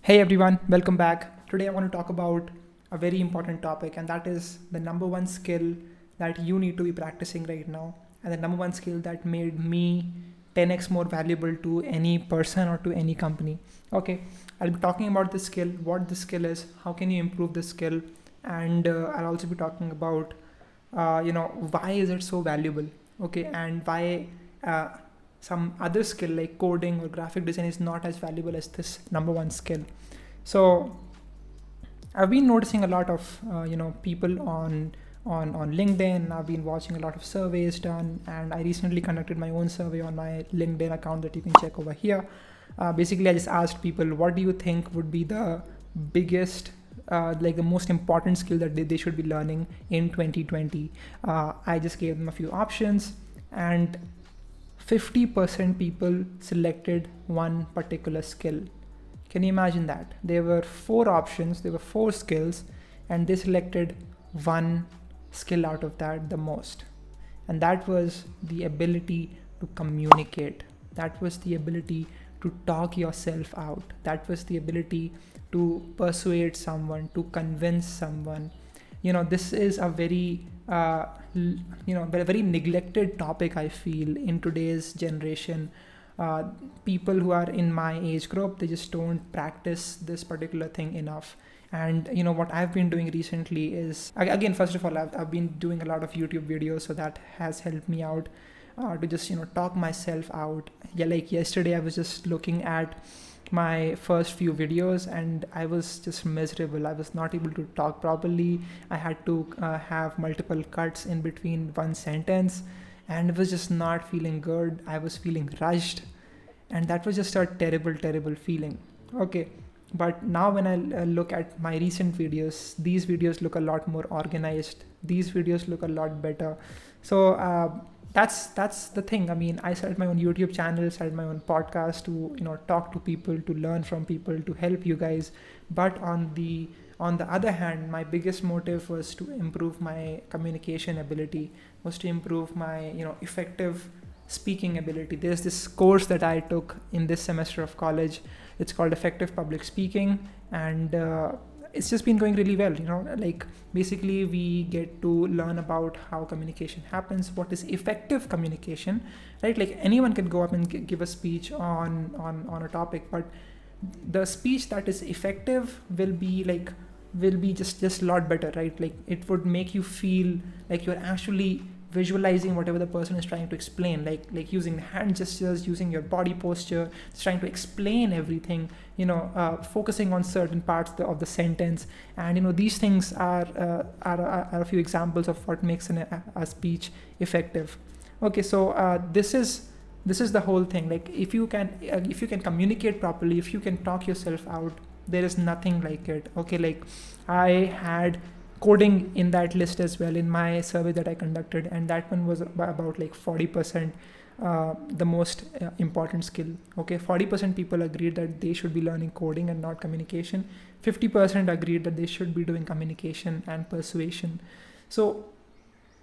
Hey everyone, welcome back. Today I want to talk about a very important topic, and that is the number one skill that you need to be practicing right now, and the number one skill that made me 10x more valuable to any person or to any company. Okay, I'll be talking about this skill, what this skill is, how can you improve this skill, and I'll also be talking about, why is it so valuable? Okay, and why some other skill like coding or graphic design is not as valuable as this number one skill. So I've been noticing a lot of people on LinkedIn. I've been watching a lot of surveys done, and I recently conducted my own survey on my LinkedIn account that you can check over here. Basically, I just asked people, what do you think would be the biggest like the most important skill that they should be learning in 2020. I just gave them a few options, and 50% people selected one particular skill. Can you imagine that? There were four options, there were four skills, and they selected one skill out of that the most. And that was the ability to communicate. That was the ability to talk yourself out. That was the ability to persuade someone, to convince someone. This is a very very neglected topic, I feel, in today's generation. People who are in my age group, they just don't practice this particular thing enough. And what I've been doing recently is, again, first of all, I've been doing a lot of YouTube videos, so that has helped me out to just talk myself out. Yeah, like yesterday I was just looking at my first few videos and I was just miserable. I was not able to talk properly. I had to have multiple cuts in between one sentence, and it was just not feeling good. I was feeling rushed, and that was just a terrible feeling. Okay, but now when I look at my recent videos, these videos look a lot more organized. These videos look a lot better. So that's the thing. I mean, I started my own YouTube channel, started my own podcast to talk to people, to learn from people, to help you guys. But on the other hand, my biggest motive was to improve my communication ability, was to improve my effective speaking ability. There's this course that I took in this semester of college. It's called Effective Public Speaking, and it's just been going really well. Like basically we get to learn about how communication happens, what is effective communication, right? Like anyone can go up and give a speech on a topic, but the speech that is effective will be just a lot better, right? Like it would make you feel like you're actually visualizing whatever the person is trying to explain, like using hand gestures, using your body posture, it's trying to explain everything, focusing on certain parts of the sentence. And these things are a few examples of what makes a speech effective. Okay, so this is the whole thing. Like if you can communicate properly, if you can talk yourself out, there is nothing like it. Okay, like I had coding in that list as well in my survey that I conducted, and that one was about like 40% the most important skill. Okay, 40% people agreed that they should be learning coding and not communication. 50% agreed that they should be doing communication and persuasion. So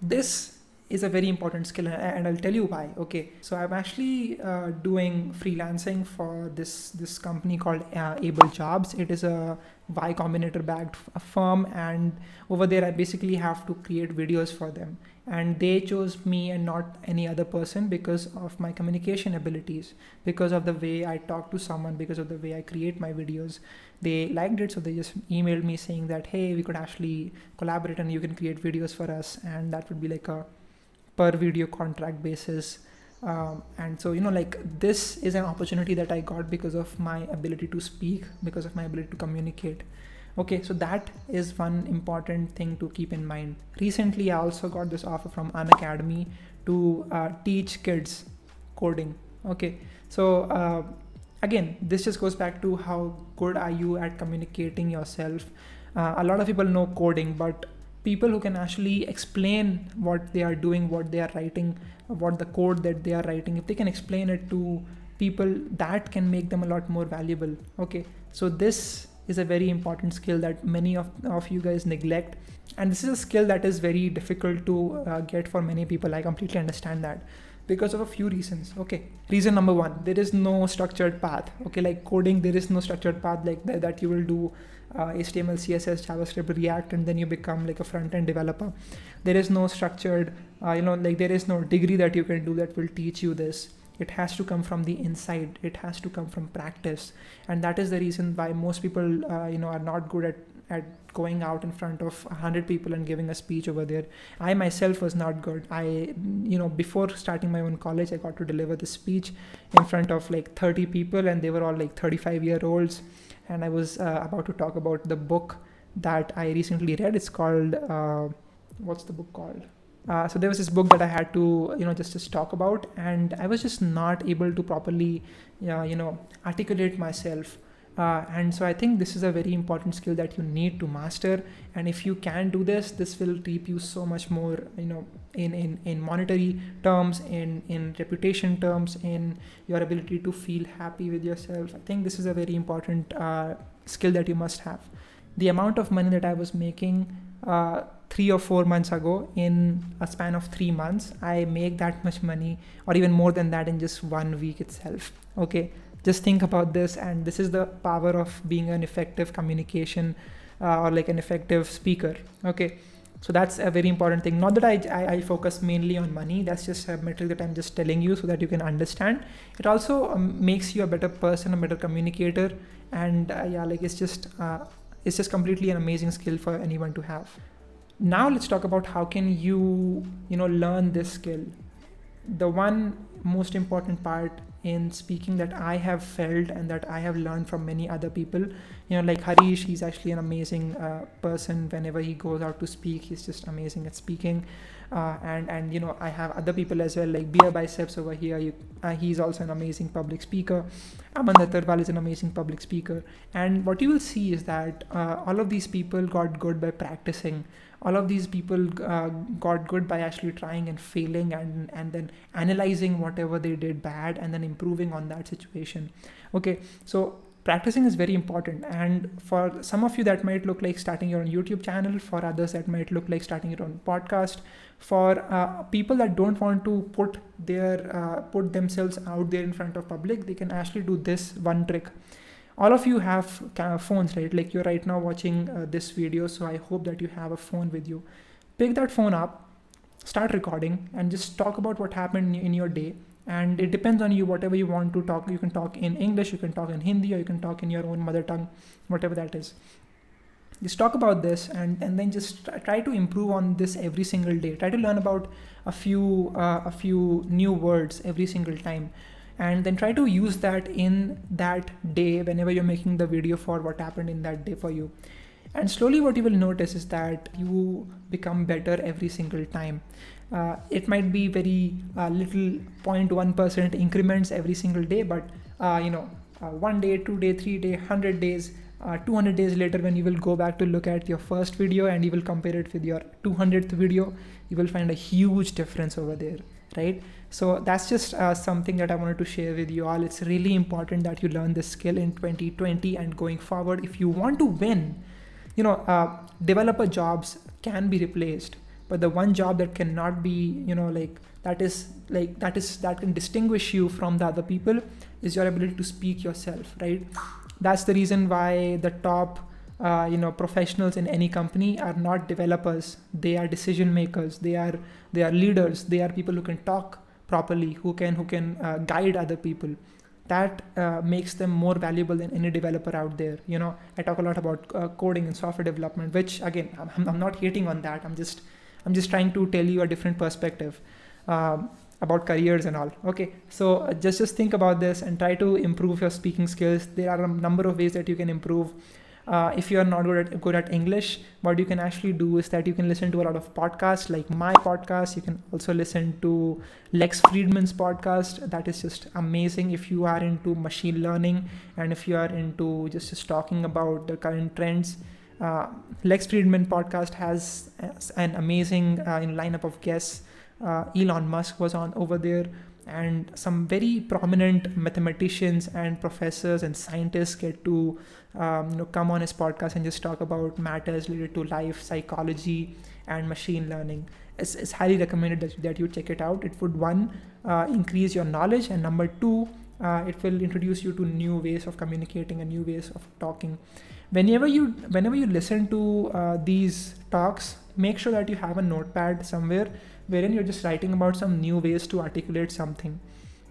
this is a very important skill, and I'll tell you why. Okay, so I'm actually doing freelancing for this company called Able Jobs. It is a Y Combinator backed firm, and over there I basically have to create videos for them, and they chose me and not any other person because of my communication abilities, because of the way I talk to someone, because of the way I create my videos. They liked it, so they just emailed me saying that, hey, we could actually collaborate and you can create videos for us, and that would be like a per video contract basis. And so like this is an opportunity that I got because of my ability to speak, because of my ability to communicate. Okay, so that is one important thing to keep in mind. Recently I also got this offer from Unacademy to teach kids coding. Okay, so again, this just goes back to how good are you at communicating yourself. A lot of people know coding, but people who can actually explain what they are doing, what they are writing, what the code that they are writing, if they can explain it to people, that can make them a lot more valuable. Okay, so this is a very important skill that many of you guys neglect, and this is a skill that is very difficult to get for many people. I completely understand that. because of a few reasons. Okay, reason number one, there is no structured path. Okay, like coding, there is no structured path like that you will do HTML, CSS, JavaScript, React, and then you become like a front-end developer. There is no structured, like there is no degree that you can do that will teach you this. It has to come from the inside. It has to come from practice, and that is the reason why most people, are not good at going out in front of 100 people and giving a speech over there. I myself was not good. Before starting my own college, I got to deliver the speech in front of like 30 people, and they were all like 35-year-olds. And I was about to talk about the book that I recently read. It's called, what's the book called? So there was this book that I had to, just talk about, and I was just not able to properly, articulate myself. And so I think this is a very important skill that you need to master. And if you can do this, this will reap you so much more, in monetary terms, in reputation terms, in your ability to feel happy with yourself. I think this is a very important skill that you must have. The amount of money that I was making 3 or 4 months ago, in a span of 3 months, I make that much money or even more than that in just 1 week itself. Okay, just think about this, and this is the power of being an effective communication or like an effective speaker. Okay, so that's a very important thing. Not that I focus mainly on money. That's just a metric that I'm just telling you so that you can understand. It also makes you a better person, a better communicator, and it's just completely an amazing skill for anyone to have. Now let's talk about how can you learn this skill. The one most important part in speaking that I have felt and that I have learned from many other people, like Harish, he's actually an amazing person. Whenever he goes out to speak, he's just amazing at speaking. And I have other people as well, like Beer Biceps over here. He's also an amazing public speaker. Aman Dattarwal is an amazing public speaker. And what you will see is that all of these people got good by practicing. All of these people got good by actually trying and failing, and then analyzing whatever they did bad and then improving on that situation. Okay, so practicing is very important. And for some of you, that might look like starting your own YouTube channel. For others, that might look like starting your own podcast. For people that don't want to put themselves out there in front of public, they can actually do this one trick. All of you have phones, right? Like you're right now watching this video, so I hope that you have a phone with you. Pick that phone up, start recording, and just talk about what happened in your day. And it depends on you, whatever you want to talk. You can talk in English, you can talk in Hindi, or you can talk in your own mother tongue, whatever that is. Just talk about this, and then just try to improve on this every single day. Try to learn about a few new words every single time, and then try to use that in that day whenever you're making the video for what happened in that day for you. And slowly what you will notice is that you become better every single time. It might be very little 0.1% increments every single day, but 1 day, 2 day, 3 day, 100 days, 200 days later, when you will go back to look at your first video and you will compare it with your 200th video, you will find a huge difference over there, right? So that's just something that I wanted to share with you all. It's really important that you learn this skill in 2020 and going forward. If you want to win, developer jobs can be replaced, but the one job that cannot be, that can distinguish you from the other people is your ability to speak yourself, right? That's the reason why the top professionals in any company are not developers. They are decision makers. They are leaders. They are people who can talk properly, who can guide other people. That makes them more valuable than any developer out there. I talk a lot about coding and software development, which again, I'm not hating on that. I'm just trying to tell you a different perspective about careers and all. Okay, so just think about this and try to improve your speaking skills. There are a number of ways that you can improve. If you are not good at English, what you can actually do is that you can listen to a lot of podcasts, like my podcast. You can also listen to Lex Friedman's podcast. That is just amazing if you are into machine learning and if you are into just talking about the current trends. Lex Friedman podcast has an amazing lineup of guests. Elon Musk was on over there. and some very prominent mathematicians and professors and scientists get to come on his podcast and just talk about matters related to life, psychology, and machine learning. It's highly recommended that you check it out. It would, one, increase your knowledge, and number two, it will introduce you to new ways of communicating and new ways of talking. Whenever you listen to these talks, make sure that you have a notepad somewhere wherein you're just writing about some new ways to articulate something.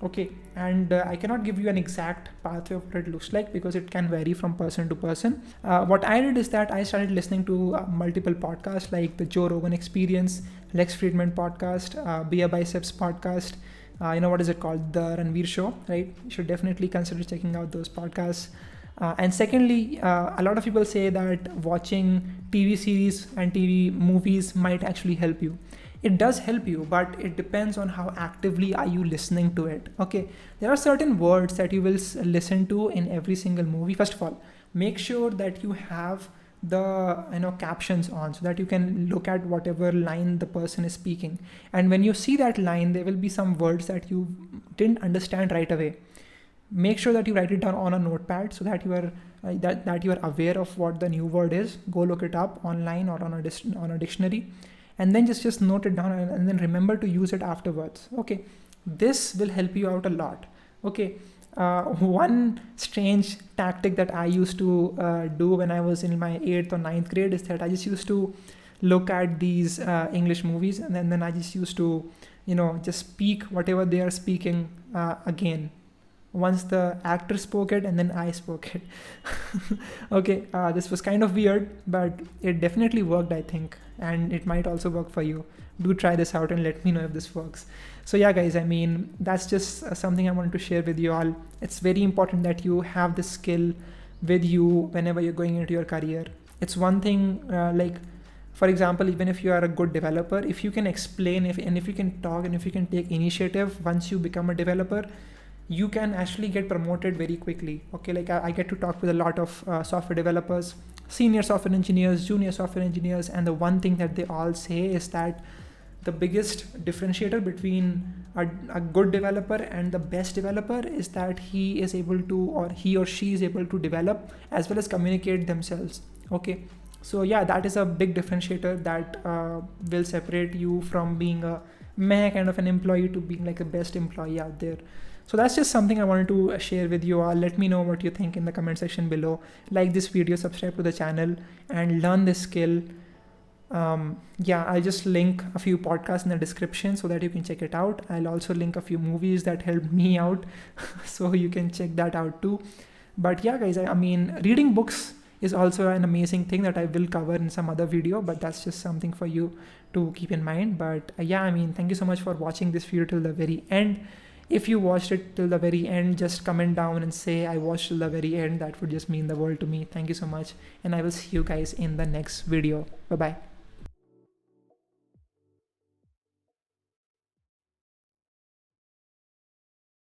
Okay, and I cannot give you an exact pathway of what it looks like because it can vary from person to person. What I did is that I started listening to multiple podcasts like the Joe Rogan Experience, Lex Friedman podcast, Beer Biceps podcast. What is it called? The Ranveer Show, right? You should definitely consider checking out those podcasts. And secondly, a lot of people say that watching TV series and TV movies might actually help you. It does help you, but it depends on how actively are you listening to it. Okay, there are certain words that you will listen to in every single movie. First of all, make sure that you have the captions on so that you can look at whatever line the person is speaking. And when you see that line, there will be some words that you didn't understand right away. Make sure that you write it down on a notepad so that you are that you are aware of what the new word is. Go look it up online or on a dictionary, and then just note it down and then remember to use it afterwards. Okay, this will help you out a lot. Okay, one strange tactic that I used to do when I was in my 8th or 9th grade is that I just used to look at these English movies, and then I just used to just speak whatever they are speaking again. Once the actor spoke it and then I spoke it. Okay, this was kind of weird, but it definitely worked, I think, and it might also work for you. Do try this out and let me know if this works. So yeah, guys, I mean, that's just something I wanted to share with you all. It's very important that you have this skill with you whenever you're going into your career. It's one thing, for example, even if you are a good developer, if you can explain, if you can talk, and if you can take initiative once you become a developer, you can actually get promoted very quickly. Okay, like I get to talk with a lot of software developers, senior software engineers, junior software engineers, and the one thing that they all say is that the biggest differentiator between a good developer and the best developer is that he is able to, or he or she is able to develop as well as communicate themselves. Okay, so yeah, that is a big differentiator that will separate you from being a meh kind of an employee to being like a best employee out there. So that's just something I wanted to share with you all. Let me know what you think in the comment section below. Like this video, subscribe to the channel, and learn this skill. I'll just link a few podcasts in the description so that you can check it out. I'll also link a few movies that helped me out so you can check that out too. But yeah, guys, I mean, reading books is also an amazing thing that I will cover in some other video, but that's just something for you to keep in mind. But thank you so much for watching this video till the very end. If you watched it till the very end, just comment down and say I watched till the very end. That would just mean the world to me. Thank you so much, and I will see you guys in the next video. Bye bye.